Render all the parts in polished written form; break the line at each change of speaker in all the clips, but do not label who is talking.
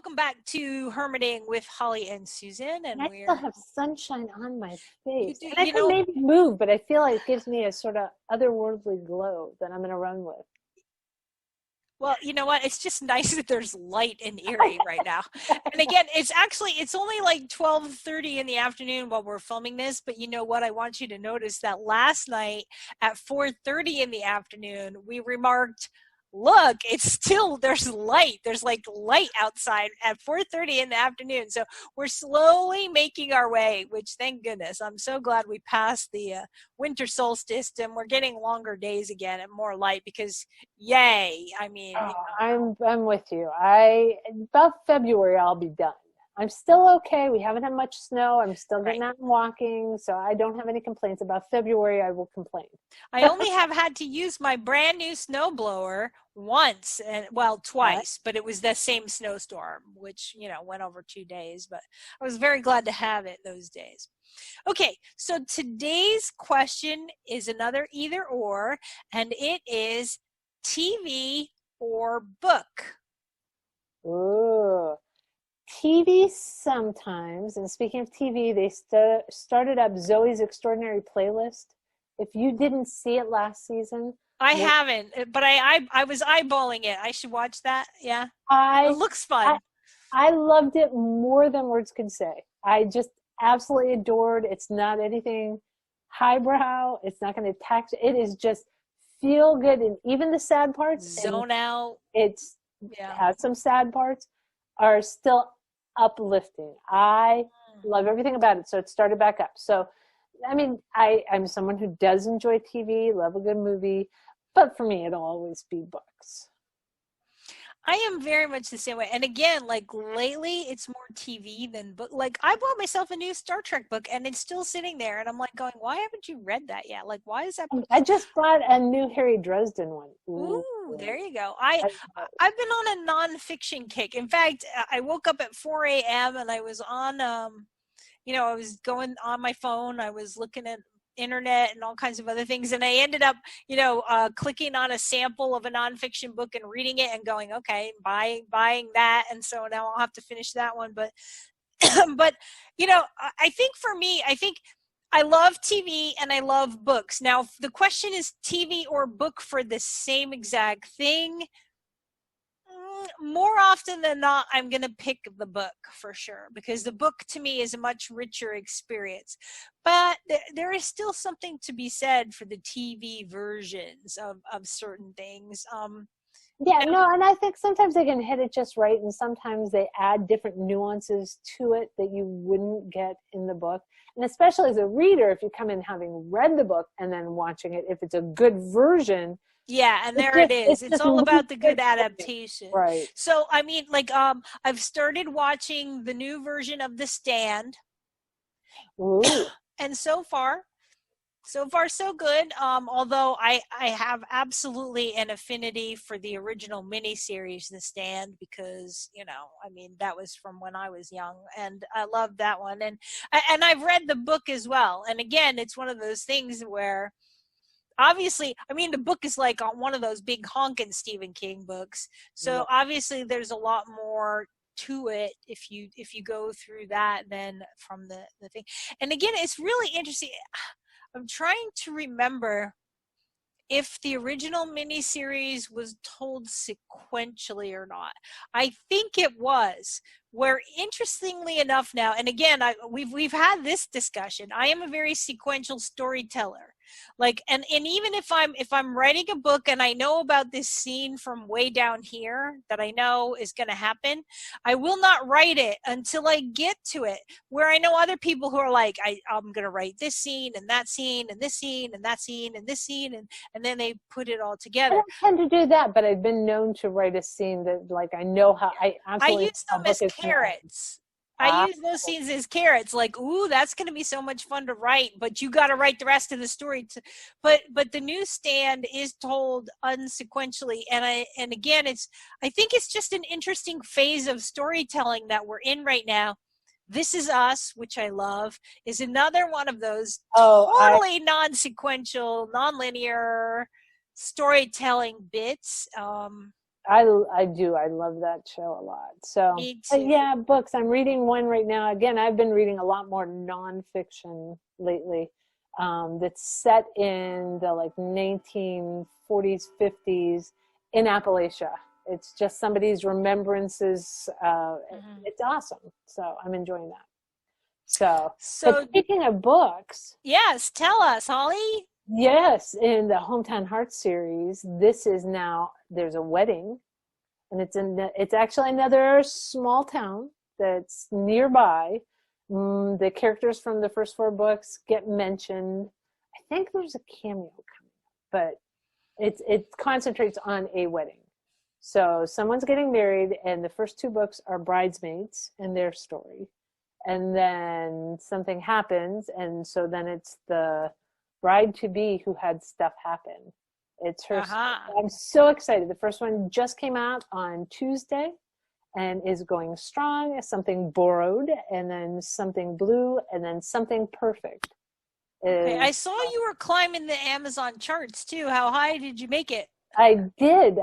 Welcome back to Hermiting with Holly and Susan,
And
and
I still have sunshine on my
you
face.
do,
And I
you
can
know,
maybe move, but I feel like it gives me a sort of otherworldly glow that I'm going to run with.
well, you know what? It's just nice that there's light in Erie right now. And again, it's only like 12:30 in the afternoon while we're filming this, but you know what? I want you to notice that last night at 4:30 in the afternoon, we remarked, look, it's still there's light. There's like light outside at 4:30 in the afternoon. So we're slowly making our way, which thank goodness. I'm so glad we passed the winter solstice and we're getting longer days again and more light because yay. I mean,
Oh, I'm with you. I about February I'll be done. I'm still okay. We haven't had much snow. I'm still
right.
getting out and walking, so I don't have any complaints. About February I will complain.
I only have had to use my brand new snowblower once, and well,
Uh,
twice, but it was the same snowstorm, which, went over 2 days, but I was very glad to have it those days. Okay, so today's question is another either or, and it is TV or book.
Ooh. TV sometimes, and speaking of TV, they started up Zoe's Extraordinary Playlist. If you didn't see it last season,
I
well,
haven't, but I was eyeballing it. I should watch that. Yeah, it
I,
looks
I
fun.
I loved it more than words could say. I just absolutely adored. It's not anything highbrow. It's not going to tax. It is just feel good, and even the sad parts, and
Zone out.
it's
Yeah.
has some sad parts, are still uplifting. I love everything about it. So it started back up. So, I mean, I'm someone who does enjoy TV, love a good movie, but for me, it'll always be books.
I am very much the same way. And again, like lately, it's more TV than book. Like I bought myself a new Star Trek book, and it's still sitting there, and I'm like going, "Why haven't you read that yet? Like, why is that book?"
I just bought a new Harry Dresden one. Ooh,
Ooh, there you go. I
I,
I've been on a nonfiction kick. In fact, I woke up at 4 a.m. and I was on I was going on my phone. I was looking at internet and all kinds of other things. And I ended up, clicking on a sample of a nonfiction book and reading it and going, okay, buying that. And so now I'll have to finish that one. But, but, I think for me, I think I love TV and I love books. Now, the question is TV or book for the same exact thing. More often than not, I'm going to pick the book for sure because the book to me is a much richer experience. But there is still something to be said for the TV versions of certain things.
yeah, no, and I think sometimes they can hit it just right, and sometimes they add different nuances to it that you wouldn't get in the book. And especially as a reader, if you come in having read the book and then watching it, if it's a good version,
Yeah, and there it is.
it's
It's
just
all
really
about the
good
good adaptation.
right.
So, I mean, like, I've started watching the new version of The Stand,
Ooh,
and so far so good. Although I have absolutely an affinity for the original miniseries The Stand because I mean that was from when I was young and I loved that one, and I've read the book as well. And again, it's one of those things where obviously, I mean, the book is like on one of those big honkin' Stephen King books, so
yeah.
obviously there's a lot more to it if you go through that than from the thing. And again, it's really interesting. I'm trying to remember if the original miniseries was told sequentially or not. I think it was. Where interestingly enough now, and again, we've had this discussion. I am a very sequential storyteller. Like, and even if I'm writing a book and I know about this scene from way down here that I know is going to happen, I will not write it until I get to it. Where I know other people who are like, I'm going to write this scene and that scene and this scene and that scene and this scene and then they put it all
I
together.
don't tend to do that, but I've been known to write a scene that, like, I know how I
I
absolutely know
use
how a
them
book
as
is going to end.
carrots. I
Ah,
use those scenes as carrots, like, ooh, that's going to be so much fun to write, but you got to write the rest of the story. But the newsstand is told unsequentially, and again, I think it's just an interesting phase of storytelling that we're in right now. This Is Us, which I love, is another one of those
oh,
totally non-sequential, non-linear storytelling bits.
I do. I love that show a lot. So,
Me
but
too.
yeah, books. I'm reading one right now. Again, I've been reading a lot more nonfiction lately. That's set in the like 1940s, 50s in Appalachia. It's just somebody's remembrances.
Hmm.
It's awesome. So I'm enjoying that. So, but
So,
speaking of books,
yes, tell us, Holly.
yes, in the Hometown Hearts series, this is now there's a wedding, and it's actually another small town that's nearby. The characters from the first four books get mentioned. I think there's a cameo coming up, but it concentrates on a wedding. So someone's getting married, and the first two books are bridesmaids and their story, and then something happens, and so then it's the bride to be who had stuff happen. It's her.
Uh-huh.
I'm so excited. The first one just came out on Tuesday and is going strong. Something borrowed, and then something blue, and then something perfect
Okay.
is.
I saw you were climbing the Amazon charts too. How high did you make it?
I did.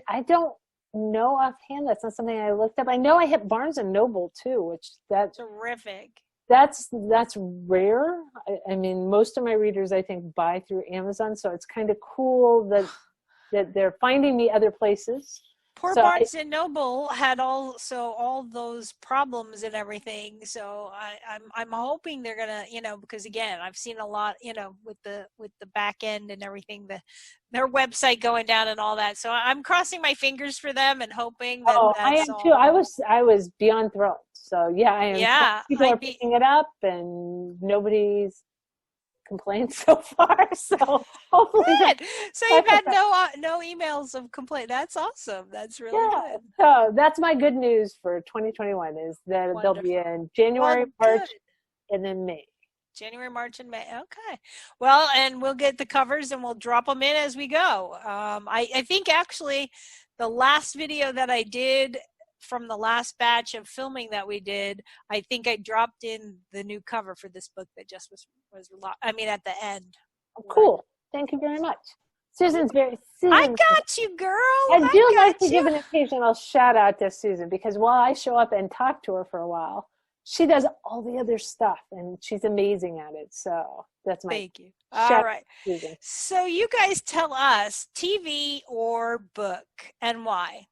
I don't know offhand. That's not something I looked up. I know I hit Barnes and Noble too, which
Terrific.
that's rare. I mean, most of my readers I think buy through Amazon, so it's kind of cool that they're finding me other places.
Poor
So
Barnes and Noble had also all those problems and everything. So I'm hoping they're gonna, because again, I've seen a lot, with the back end and everything, their website going down and all that. So I'm crossing my fingers for them and hoping that
oh, I
that's
am too.
all.
I was beyond thrilled. So yeah, I am.
Yeah,
People are
I'd be
picking it up, and nobody's complained so far. So hopefully
good. So you've
that's
had
okay.
no emails of complaint. That's awesome. That's really
Yeah.
good.
So that's my good news for 2021 is that they'll be
Wonderful.
in
Well,
January,
good.
March, and then May.
January, March, and May. Okay. Well, and we'll get the covers and we'll drop them in as we go. I think actually the last video that I did from the last batch of filming that we did, I think I dropped in the new cover for this book that just I mean, at the end.
Oh,
When I,
cool. Thank you very much.
you, I
Susan.
got you, girl.
I
I
do like to
got
give
you.
an occasional shout out to Susan because while I show up and talk to her for a while, she does all the other stuff and she's amazing at it. So that's my
Thank you. All
shout out
right.
to Susan.
So you guys tell us TV or book and why.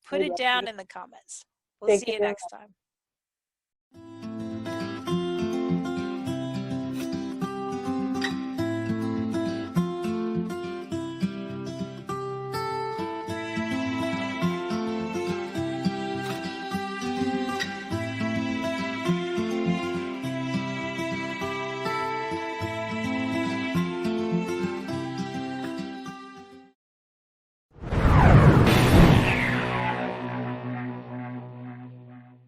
Put
We'd
it
love
down
to.
in the comments. We'll
Thank
see
you
you
very
next
much.
time.